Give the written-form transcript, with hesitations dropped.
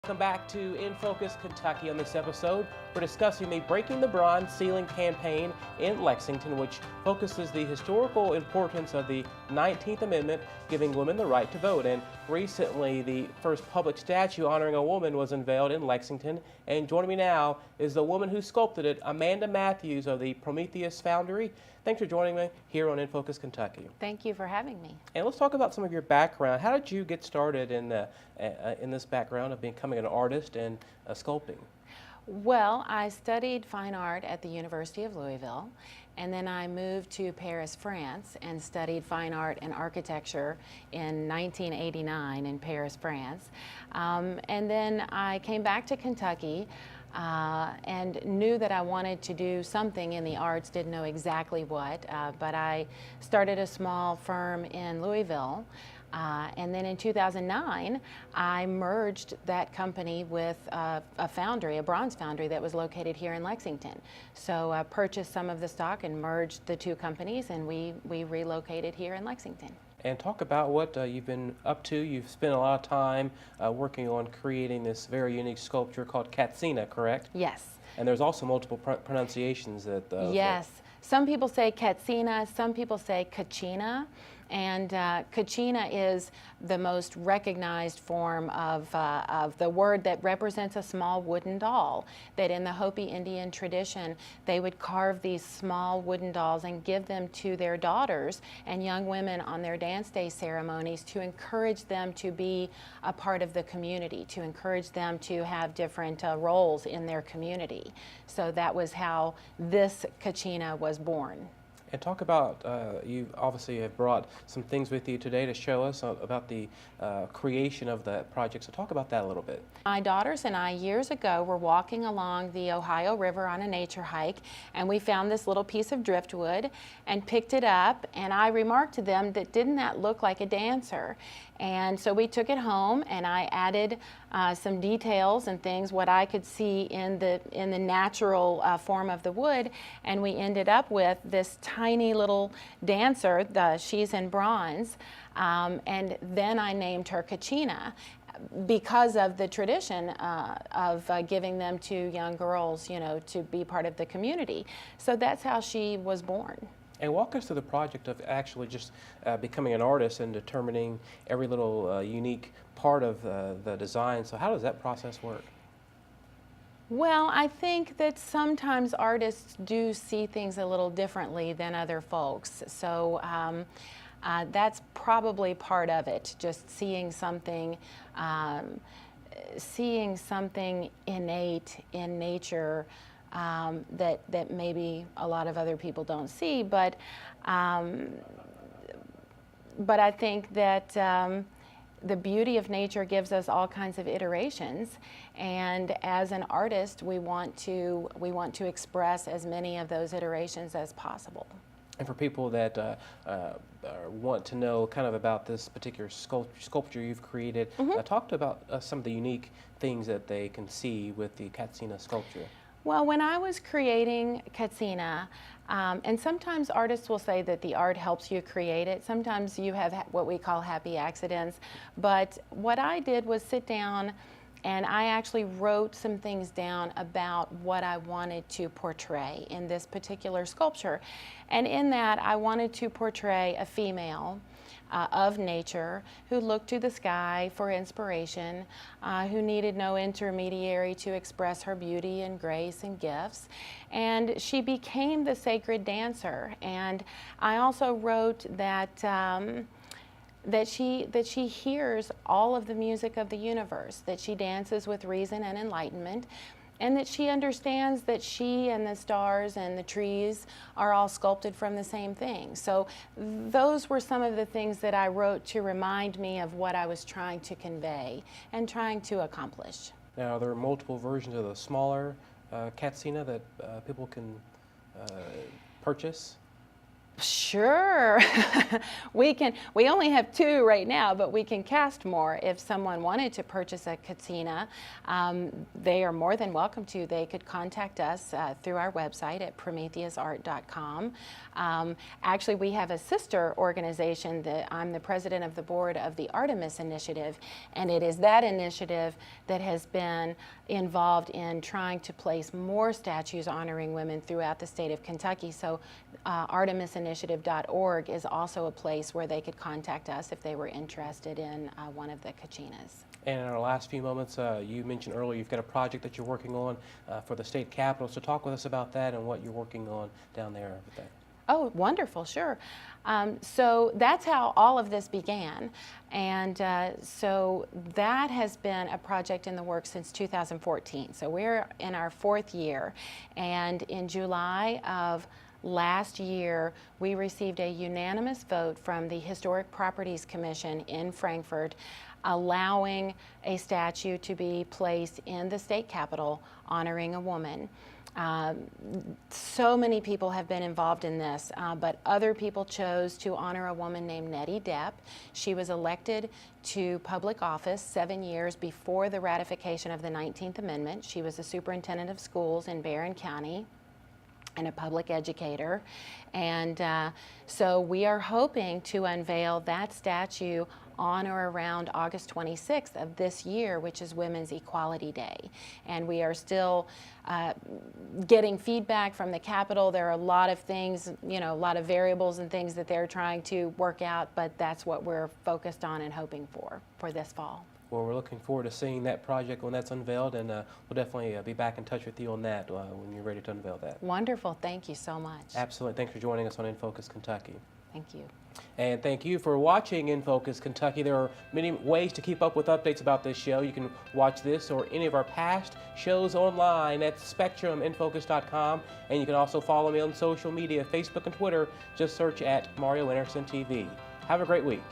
Welcome back to In Focus Kentucky. On this episode, we're discussing the Breaking the Bronze Ceiling campaign in Lexington, which focuses the historical importance of the 19th Amendment, giving women the right to vote. And recently, the first public statue honoring a woman was unveiled in Lexington. And joining me now is the woman who sculpted it, Amanda Matthews of the Prometheus Foundry. Thanks for joining me here on In Focus Kentucky. Thank you for having me. And let's talk about some of your background. How did you get started in this background of becoming an artist and sculpting? Well, I studied fine art at the University of Louisville, and then I moved to Paris, France, and studied fine art and architecture in 1989 in Paris, France. And then I came back to Kentucky and knew that I wanted to do something in the arts, didn't know exactly what, but I started a small firm in Louisville. And then in 2009, I merged that company with a foundry, a bronze foundry that was located here in Lexington. So I purchased some of the stock and merged the two companies, and we relocated here in Lexington. And talk about what you've been up to. You've spent a lot of time working on creating this very unique sculpture called Katsina, correct? Yes. And there's also multiple pronunciations that... Yes. Some people say Katsina, some people say Kachina. And Kachina is the most recognized form of the word that represents a small wooden doll, that in the Hopi Indian tradition, they would carve these small wooden dolls and give them to their daughters and young women on their dance day ceremonies to encourage them to be a part of the community, to encourage them to have different roles in their community. So that was how this Kachina was born. And talk about, you obviously have brought some things with you today to show us about the creation of that project. So talk about that a little bit. My daughters and I, years ago, were walking along the Ohio River on a nature hike, and we found this little piece of driftwood and picked it up, and I remarked to them that didn't that look like a dancer? And so we took it home, and I added some details and things, what I could see in the natural form of the wood, and we ended up with this tiny little dancer. She's in bronze, and then I named her Kachina because of the tradition of giving them to young girls, you know, to be part of the community. So that's how she was born. And walk us through the project of actually just becoming an artist and determining every little unique part of the design. So how does that process work? Well, I think that sometimes artists do see things a little differently than other folks. So that's probably part of it, just seeing something innate in nature that maybe a lot of other people don't see, but I think that the beauty of nature gives us all kinds of iterations, and as an artist, we want to express as many of those iterations as possible. And for people that want to know kind of about this particular sculpture you've created, talk about some of the unique things that they can see with the Katsina sculpture. Well, when I was creating Katsina, and sometimes artists will say that the art helps you create it. Sometimes you have what we call happy accidents. But what I did was sit down and I actually wrote some things down about what I wanted to portray in this particular sculpture. And in that, I wanted to portray a female of nature who looked to the sky for inspiration, who needed no intermediary to express her beauty and grace and gifts. And she became the sacred dancer. And I also wrote that that she hears all of the music of the universe, that she dances with reason and enlightenment, and that she understands that she and the stars and the trees are all sculpted from the same thing. So those were some of the things that I wrote to remind me of what I was trying to convey and trying to accomplish. Now, there are multiple versions of the smaller Katsina that people can purchase. Sure. We only have 2 right now, but we can cast more. If someone wanted to purchase a katsina, they are more than welcome to. They could contact us through our website at prometheusart.com. Actually, we have a sister organization that I'm the president of the board of the Artemis Initiative, and it is that initiative that has been involved in trying to place more statues honoring women throughout the state of Kentucky. So artemisinitiative.org is also a place where they could contact us if they were interested in one of the kachinas. And in our last few moments, you mentioned earlier you've got a project that you're working on for the state capitol. So talk with us about that and what you're working on down there with that. Oh, wonderful, sure. So that's how all of this began. And so that has been a project in the works since 2014. So we're in our 4th year. And in July of last year, we received a unanimous vote from the Historic Properties Commission in Frankfort, allowing a statue to be placed in the state capitol honoring a woman. So many people have been involved in this, but other people chose to honor a woman named Nettie Depp. She was elected to public office 7 years before the ratification of the 19th Amendment. She was the superintendent of schools in Barron County and a public educator. And so we are hoping to unveil that statue on or around August 26th of this year, which is Women's Equality Day. And we are still getting feedback from the Capitol. There are a lot of things, a lot of variables and things that they're trying to work out, but that's what we're focused on and hoping for this fall. Well, we're looking forward to seeing that project when that's unveiled, and we'll definitely be back in touch with you on that when you're ready to unveil that. Wonderful. Thank you so much. Absolutely. Thanks for joining us on In Focus Kentucky. Thank you. And thank you for watching In Focus Kentucky. There are many ways to keep up with updates about this show. You can watch this or any of our past shows online at spectruminfocus.com, and you can also follow me on social media, Facebook and Twitter. Just search at Mario Anderson TV. Have a great week.